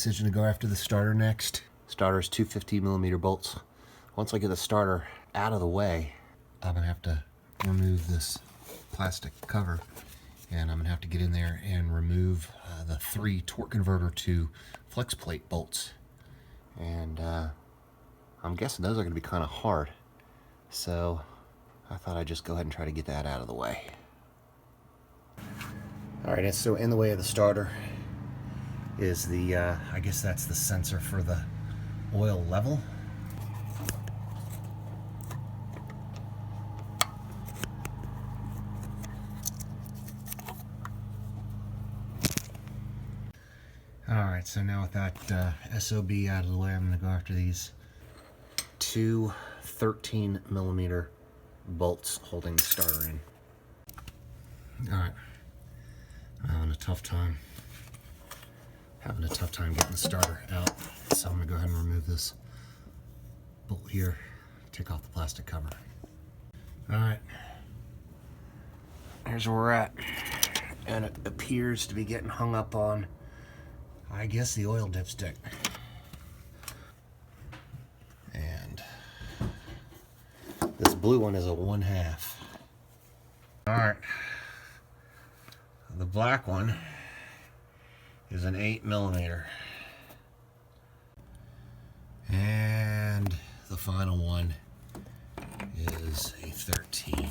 decision to go after the starter next. Starter's two 15mm bolts. Once I get the starter out of the way, I'm gonna have to remove this plastic cover, and I'm gonna have to get in there and remove the 3 torque converter to Flexplate bolts. And I'm guessing those are gonna be kind of hard. So I thought I'd just go ahead and try to get that out of the way. All right, so in the way of the starter is the, I guess that's the sensor for the oil level. Alright, so now with that SOB out of the way, I'm going to go after these 2 13mm bolts holding the starter in. Alright, I'm having a tough time getting the starter out, so I'm going to go ahead and remove this bolt here, take off the plastic cover. Alright, here's where we're at, and it appears to be getting hung up on, I guess, the oil dipstick. And this blue one is a 1/2. Alright. The black one is an 8mm. And the final one is a 13.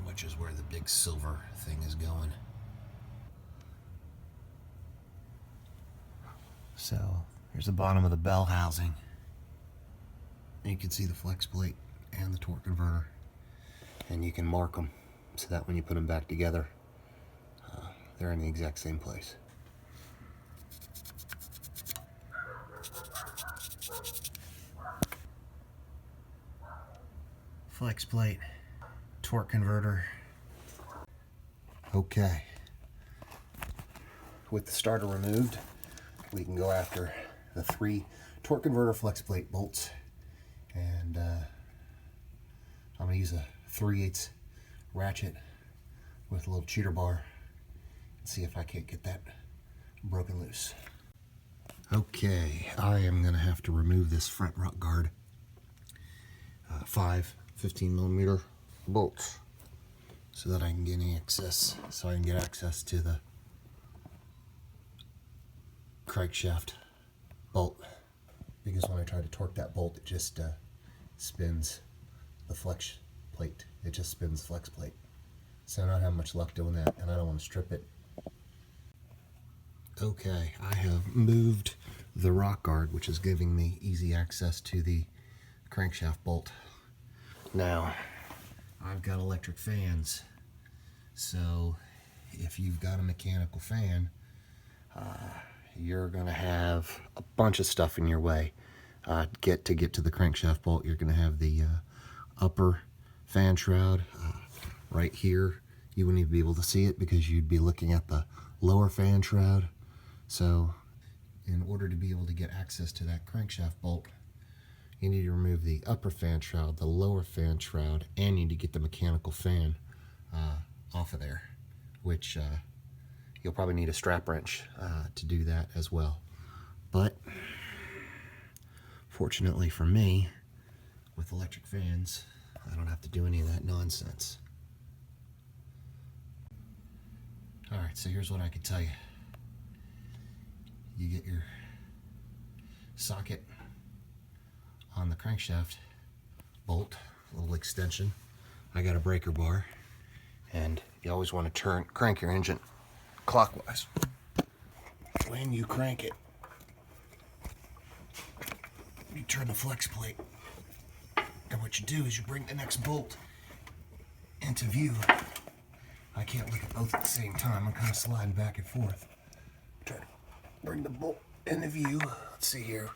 Which is where the big silver thing is going. So here's the bottom of the bell housing. And you can see the flex plate and the torque converter, and you can mark them so that when you put them back together, they're in the exact same place. Flex plate, torque converter. Okay. With the starter removed, we can go after the 3 torque converter flex plate bolts, and I'm going to use a 3/8 ratchet with a little cheater bar and see if I can't get that broken loose. Okay, I am going to have to remove this front rut guard, 5 15mm bolts, so that I can get access, to the crankshaft bolt, because when I try to torque that bolt, it just spins the flex plate. It just spins the flex plate. So I don't have much luck doing that, and I don't want to strip it. Okay, I have moved the rock guard, which is giving me easy access to the crankshaft bolt. Now, I've got electric fans, so if you've got a mechanical fan, you're going to have a bunch of stuff in your way. To get to the crankshaft bolt, you're going to have the upper fan shroud right here. You wouldn't even be able to see it because you'd be looking at the lower fan shroud. So in order to be able to get access to that crankshaft bolt, you need to remove the upper fan shroud, the lower fan shroud, and you need to get the mechanical fan off of there, which you'll probably need a strap wrench to do that as well. But fortunately for me, with electric fans, I don't have to do any of that nonsense. Alright, so here's what I can tell you. You get your socket on the crankshaft bolt, a little extension. I got a breaker bar, and you always want to crank your engine clockwise. When you crank it, you turn the flex plate, and what you do is you bring the next bolt into view. I can't look at both at the same time. I'm kind of sliding back and forth. Try to bring the bolt into view. Let's see here.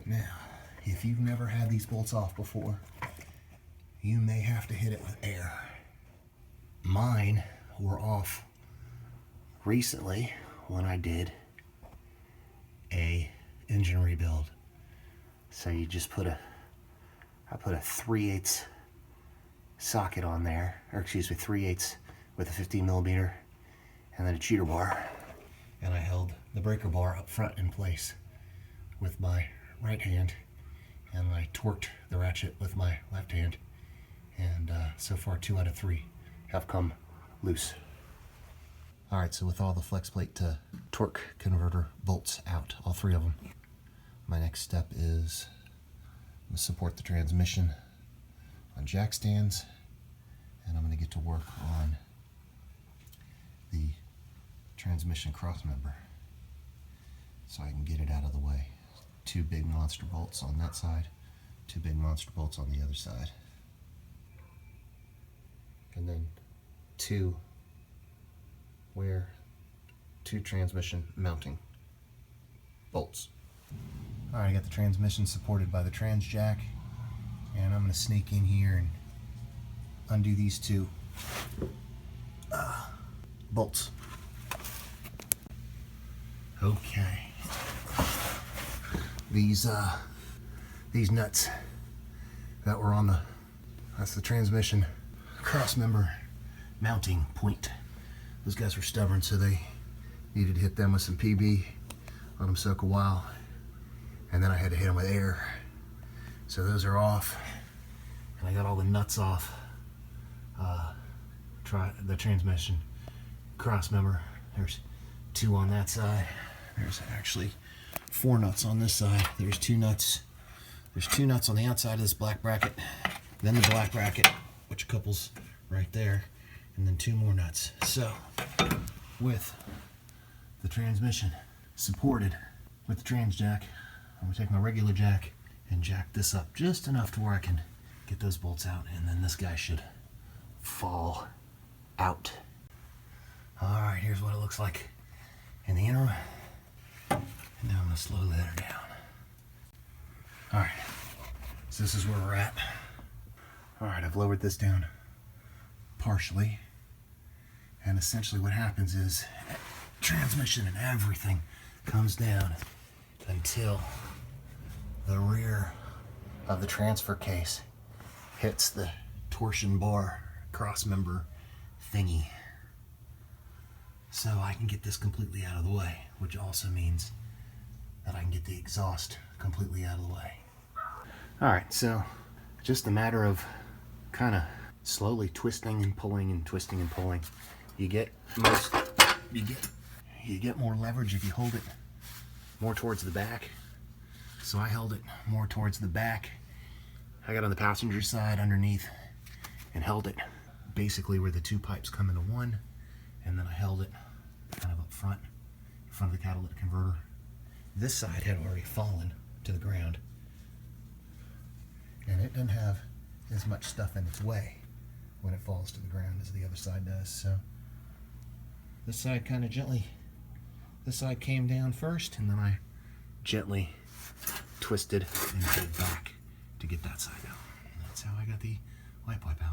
Now, if you've never had these bolts off before, you may have to hit it with air. Mine were off recently when I did a engine rebuild. So you just I put a 3/8 socket on there, or excuse me, 3/8 with a 15mm, and then a cheater bar. And I held the breaker bar up front in place with my right hand, and I torqued the ratchet with my left hand. And so far 2 out of 3 have come loose. Alright, so with all the Flexplate to torque converter bolts out, all 3 of them, my next step is to support the transmission on jack stands, and I'm going to get to work on the transmission crossmember so I can get it out of the way. 2 big monster bolts on that side, 2 big monster bolts on the other side, and then 2 transmission mounting bolts. Alright, I got the transmission supported by the trans jack, and I'm going to sneak in here and undo these 2 bolts. Okay. These nuts that were on that's the transmission crossmember mounting point. Those guys were stubborn, so they needed to hit them with some PB, let them soak a while, and then I had to hit them with air. So those are off, and I got all the nuts off. The transmission crossmember. There's 2 on that side. There's actually 4 nuts on this side. There's 2 nuts. There's 2 nuts on the outside of this black bracket, then the black bracket, which couples right there, and then 2 more nuts. So with the transmission supported with the trans jack, I'm going to take my regular jack and jack this up just enough to where I can get those bolts out, and then this guy should fall out. Alright, here's what it looks like in the interim, and now I'm going to slowly let her down. Alright, so this is where we're at. Alright, I've lowered this down partially, and essentially what happens is transmission and everything comes down until the rear of the transfer case hits the torsion bar crossmember thingy. So I can get this completely out of the way, which also means that I can get the exhaust completely out of the way. Alright, so just a matter of kind of slowly twisting and pulling and twisting and pulling. You get more leverage if you hold it more towards the back. So I held it more towards the back. I got on the passenger side underneath and held it basically where the 2 pipes come into one, and then I held it kind of up front, in front of the catalytic converter. This side had already fallen to the ground, and it doesn't have as much stuff in its way when it falls to the ground as the other side does. So this side kind of gently, this side came down first, and then I gently twisted and pulled back to get that side out. And that's how I got the light pipe out.